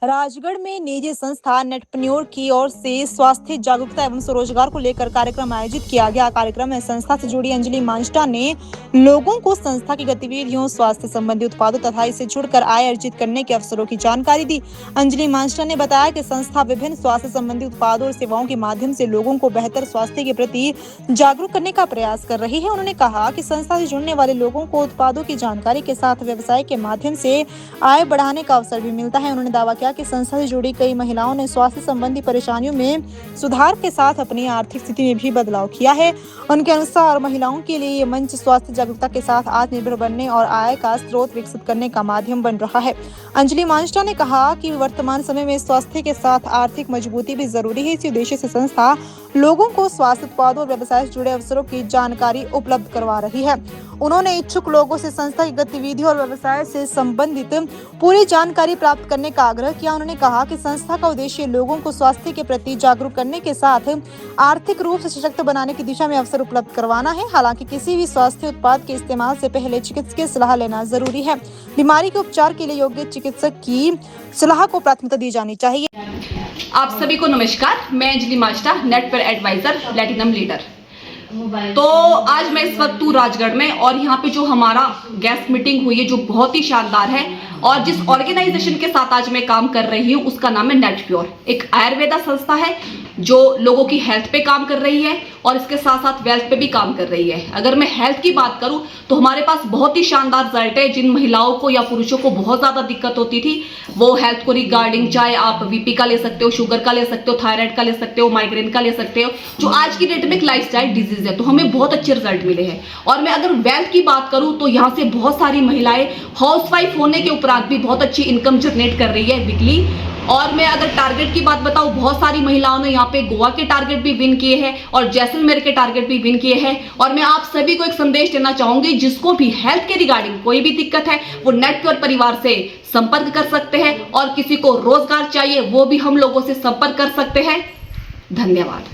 राजगढ़ में निजी संस्था नेटप्रन्योर की ओर से स्वास्थ्य जागरूकता एवं स्वरोजगार को लेकर कार्यक्रम आयोजित किया गया। कार्यक्रम में संस्था से जुड़ी अंजलि मांजटा ने लोगों को संस्था की गतिविधियों, स्वास्थ्य संबंधी उत्पादों तथा इससे जुड़कर आय अर्जित करने के अवसरों की जानकारी दी। अंजलि मांजटा ने बताया कि संस्था विभिन्न स्वास्थ्य संबंधी उत्पादों और सेवाओं के माध्यम से लोगों को बेहतर स्वास्थ्य के प्रति जागरूक करने का प्रयास कर रही है। उन्होंने कहा कि संस्था से जुड़ने वाले लोगों को उत्पादों की जानकारी के साथ व्यवसाय के माध्यम से आय बढ़ाने का अवसर भी मिलता है। उन्होंने दावा किया कि संस्था से जुड़ी कई महिलाओं ने स्वास्थ्य संबंधी परेशानियों में सुधार के साथ अपनी आर्थिक स्थिति में भी बदलाव किया है। उनके अनुसार महिलाओं के लिए ये मंच स्वास्थ्य जागरूकता के साथ आत्मनिर्भर बनने और आय का स्रोत विकसित करने का माध्यम बन रहा है। अंजलि मांजटा ने कहा कि वर्तमान समय में स्वास्थ्य के साथ आर्थिक मजबूती भी जरूरी है। इसी उद्देश्य से संस्था लोगों को स्वास्थ्य उत्पादों और व्यवसाय से जुड़े अवसरों की जानकारी उपलब्ध करवा रही है। उन्होंने इच्छुक लोगों से संस्था की गतिविधियों और व्यवसाय से संबंधित पूरी जानकारी प्राप्त करने का आग्रह किया। उन्होंने कहा कि संस्था का उद्देश्य लोगों को स्वास्थ्य के प्रति जागरूक करने के साथ आर्थिक रूप से सशक्त बनाने की दिशा में अवसर उपलब्ध करवाना है। हालांकि किसी भी स्वास्थ्य उत्पाद के इस्तेमाल से पहले चिकित्सकीय सलाह लेना जरूरी है। बीमारी के उपचार के लिए योग्य चिकित्सक की सलाह को प्राथमिकता दी जानी चाहिए। आप सभी को नमस्कार, मैं अंजलि मांजटा, नेट पर एडवाइजर, प्लैटिनम लीडर। तो आज मैं इस वक्त हूँ राजगढ़ में और यहाँ पे जो हमारा गेस्ट मीटिंग हुई है जो बहुत ही शानदार है और जिस ऑर्गेनाइजेशन के साथ आज मैं काम कर रही हूँ उसका नाम है नेटप्योर। एक आयुर्वेदा संस्था है जो लोगों की हेल्थ पे काम कर रही है और इसके साथ साथ वेल्थ पे भी काम कर रही है। अगर मैं हेल्थ की बात करूं तो हमारे पास बहुत ही शानदार रिजल्ट है। जिन महिलाओं को या पुरुषों को बहुत ज्यादा दिक्कत होती थी वो हेल्थ को रिगार्डिंग, चाहे आप बीपी का ले सकते हो, शुगर का ले सकते हो, थायराइड का ले सकते हो, माइग्रेन का ले सकते हो, जो आज की डेट में एक लाइफस्टाइल डिजीज है, तो हमें बहुत अच्छे रिजल्ट मिले हैं। और मैं अगर वेल्थ की बात करूं तो यहाँ से बहुत सारी महिलाएं हाउसवाइफ होने के उपरांत भी बहुत अच्छी इनकम जनरेट कर रही है वीकली। और मैं अगर टारगेट की बात बताऊं, बहुत सारी महिलाओं ने यहाँ पे गोवा के टारगेट भी विन किए हैं और जैसलमेर के टारगेट भी विन किए हैं। और मैं आप सभी को एक संदेश देना चाहूंगी, जिसको भी हेल्थ के रिगार्डिंग कोई भी दिक्कत है वो नेटप्योर परिवार से संपर्क कर सकते हैं और किसी को रोजगार चाहिए वो भी हम लोगों से संपर्क कर सकते हैं। धन्यवाद।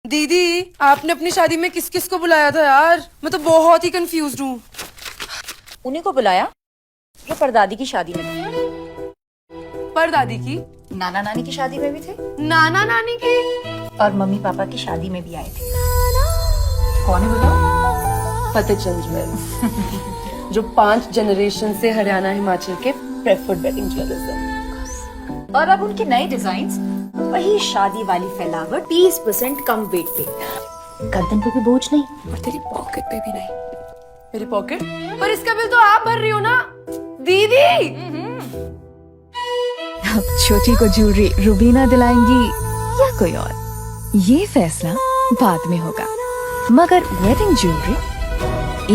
दीदी, आपने अपनी शादी में किस किस को बुलाया था यार? मैं तो बहुत ही कंफ्यूज हूँ। उन्हीं को बुलाया जो परदादी की शादी में थे। परदादी की? नाना नानी की शादी में भी थे, नाना नानी की और मम्मी पापा की शादी में भी आए थे। कौन है बताओ? फतेहचंद ज्वेलर्स जो 5 जनरेशन से हरियाणा हिमाचल के प्रेफर्ड वेडिंग ज्वेलर्स हैं। और अब उनके नए डिजाइन्स, वही शादी वाली फैलावट, 30% कम वेट पे, गर्दन पे भी बोझ नहीं और तेरी पॉकेट पे भी नहीं। मेरी पॉकेट? पर इसका बिल तो आप भर रही हो ना दीदी। अब छोटी को ज्वेलरी रुबीना दिलाएंगी या कोई और, ये फैसला बाद में होगा, मगर वेडिंग ज्वेलरी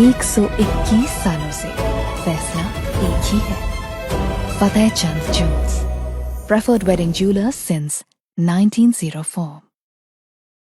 121 सालों से फैसला एक ही है। Fatehchand jewellers, preferred wedding jewellers since 1904।